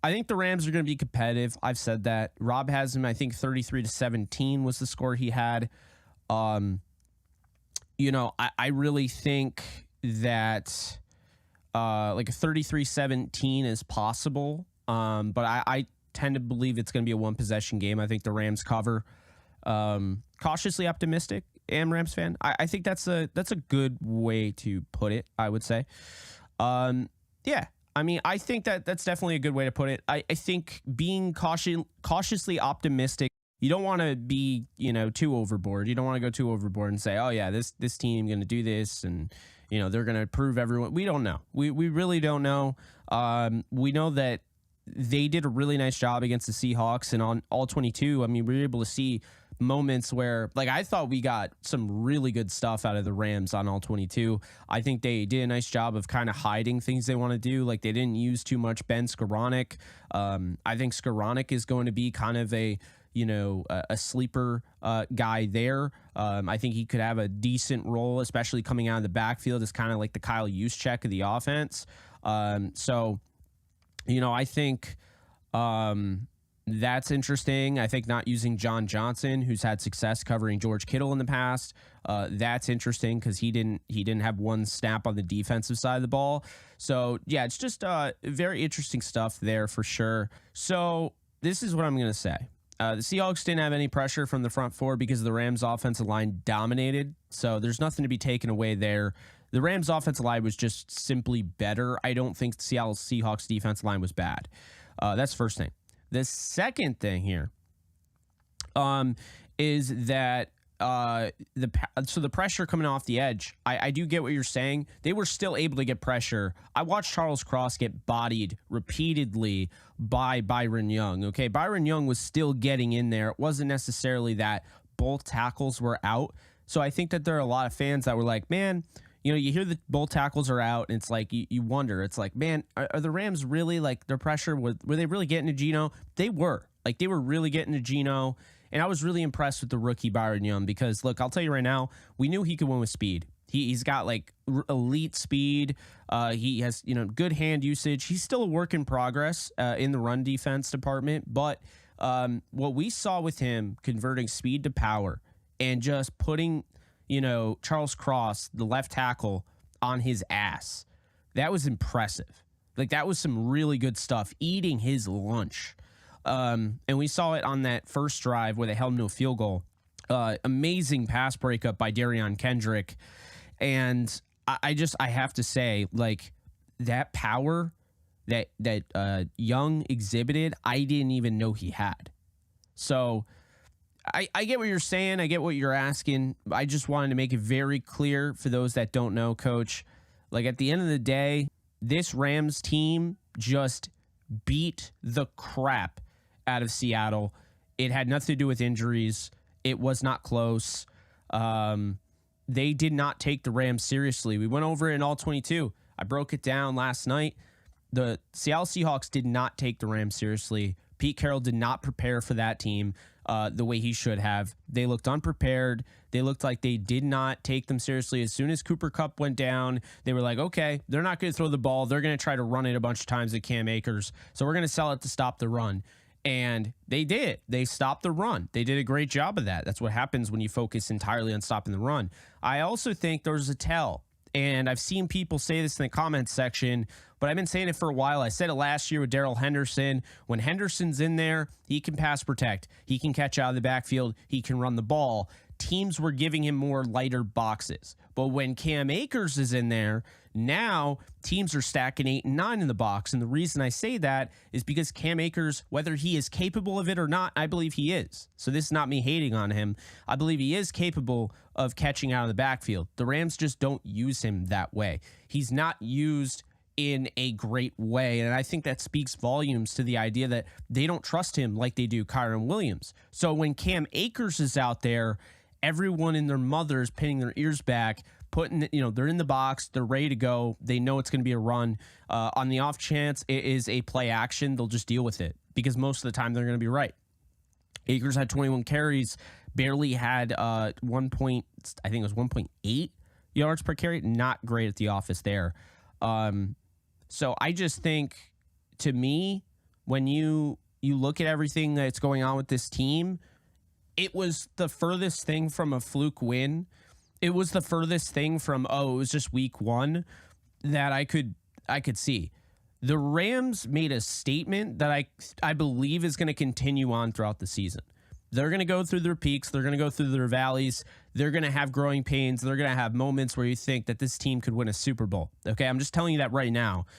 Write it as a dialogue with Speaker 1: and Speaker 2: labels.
Speaker 1: I think the Rams are going to be competitive. I've said that. Rob has them, I think 33-17 was the score he had. Um, I really think that like a 33-17 is possible. But I tend to believe it's going to be a one possession game. I think the Rams cover. Cautiously optimistic. Am Rams fan. I think that's a good way to put it, I would say. Yeah. I mean, I think that's definitely a good way to put it. I think being cautiously optimistic, you don't want to be, too overboard. You don't want to go too overboard and say, oh yeah, this team going to do this and, they're going to prove everyone. We don't know. We really don't know. We know that they did a really nice job against the Seahawks, and on all 22, I mean, we were able to see moments where, like, I thought we got some really good stuff out of the Rams on all 22. I think they did a nice job of kind of hiding things they want to do. Like, they didn't use too much Ben Skoranek. I think Skoranek is going to be kind of a sleeper guy there. I think he could have a decent role, especially coming out of the backfield, as kind of like the Kyle Juszczyk of the offense. I think that's interesting. I think not using John Johnson, who's had success covering George Kittle in the past, that's interesting because he didn't have one snap on the defensive side of the ball. So yeah, it's just very interesting stuff there for sure. So this is what I'm going to say. The Seahawks didn't have any pressure from the front four because the Rams offensive line dominated. So there's nothing to be taken away there. The Rams offensive line was just simply better. I don't think the Seattle Seahawks defensive line was bad. That's the first thing. The second thing here is that the pressure coming off the edge, I do get what you're saying. They were still able to get pressure. I watched Charles Cross get bodied repeatedly by Byron Young. Okay, Byron Young was still getting in there. It wasn't necessarily that both tackles were out. So I think that there are a lot of fans that were like, man, you hear that both tackles are out, and it's like you wonder. It's like, man, are the Rams really, like, their pressure, were they really getting to Geno? They were. Like, they were really getting to Geno. And I was really impressed with the rookie Byron Young because, look, I'll tell you right now, we knew he could win with speed. He's got, like, elite speed. He has, good hand usage. He's still a work in progress in the run defense department. But what we saw with him converting speed to power and just putting, Charles Cross, the left tackle, on his ass, that was impressive. Like, that was some really good stuff, eating his lunch. And we saw it on that first drive where they held him to a field goal. Amazing pass breakup by Darion Kendrick. And I have to say, like, that power that Young exhibited, I didn't even know he had. So I get what you're saying. I get what you're asking. I just wanted to make it very clear for those that don't know, Coach. Like, at the end of the day, this Rams team just beat the crap out of Seattle. It had nothing to do with injuries. It was not close. They did not take the Rams seriously. We went over it in all 22. I broke it down last night. The Seattle Seahawks did not take the Rams seriously. Pete Carroll did not prepare for that team the way he should have. They looked unprepared. They looked like they did not take them seriously. As soon as Cooper Kupp went down, they were like, okay, they're not going to throw the ball. They're going to try to run it a bunch of times at Cam Akers. So we're going to sell it to stop the run. And they did. They stopped the run. They did a great job of that. That's what happens when you focus entirely on stopping the run. I also think there's a tell. And I've seen people say this in the comments section, but I've been saying it for a while. I said it last year with Darrell Henderson. When Henderson's in there, he can pass protect. He can catch out of the backfield. He can run the ball. Teams were giving him more lighter boxes. But when Cam Akers is in there, now teams are stacking 8 and 9 in the box. And the reason I say that is because Cam Akers, whether he is capable of it or not, I believe he is. So this is not me hating on him. I believe he is capable of catching out of the backfield. The Rams just don't use him that way. He's not used in a great way. And I think that speaks volumes to the idea that they don't trust him like they do Kyron Williams. So when Cam Akers is out there, everyone and their mother is pinning their ears back, they're in the box, they're ready to go. They know it's going to be a run. On the off chance it is a play action, they'll just deal with it because most of the time they're going to be right. Akers had 21 carries, barely had 1.8 yards per carry. Not great at the office there. So I just think, to me, when you look at everything that's going on with this team, it was the furthest thing from a fluke win. It was the furthest thing from, oh, it was just week one that I could see. The Rams made a statement that I believe is going to continue on throughout the season. They're going to go through their peaks. They're going to go through their valleys. They're going to have growing pains. They're going to have moments where you think that this team could win a Super Bowl. Okay, I'm just telling you that right now.